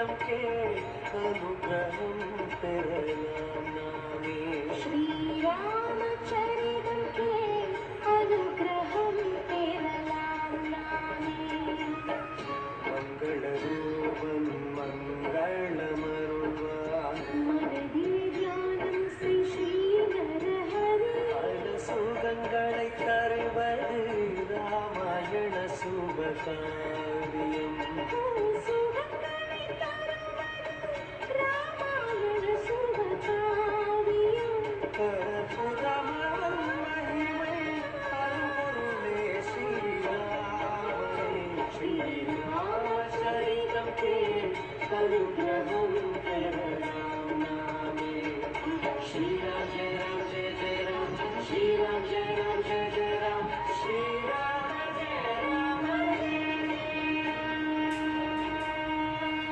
சரிதம் K அனுகிரகம் பெறலாம் நாமே. ஸ்ரீராமச்சரிதம் கே அனுகிரகம் பெறலாம் நாமே. மங்கள ரூபன் மங்களமருள்வான் மனதில் தியானம் செய் ஸ்ரீ நரஹரி. பல சுகங்களை தருவது ராமாயண சுபகாரியம். சுகங்களை தருவது ராமாயண சுபகாரியம். அற்புதமவன் மகிமை அருள்பொருளே ஸ்ரீராமனே. ஸ்ரீராம சரிதம் கே அனுகிரகம்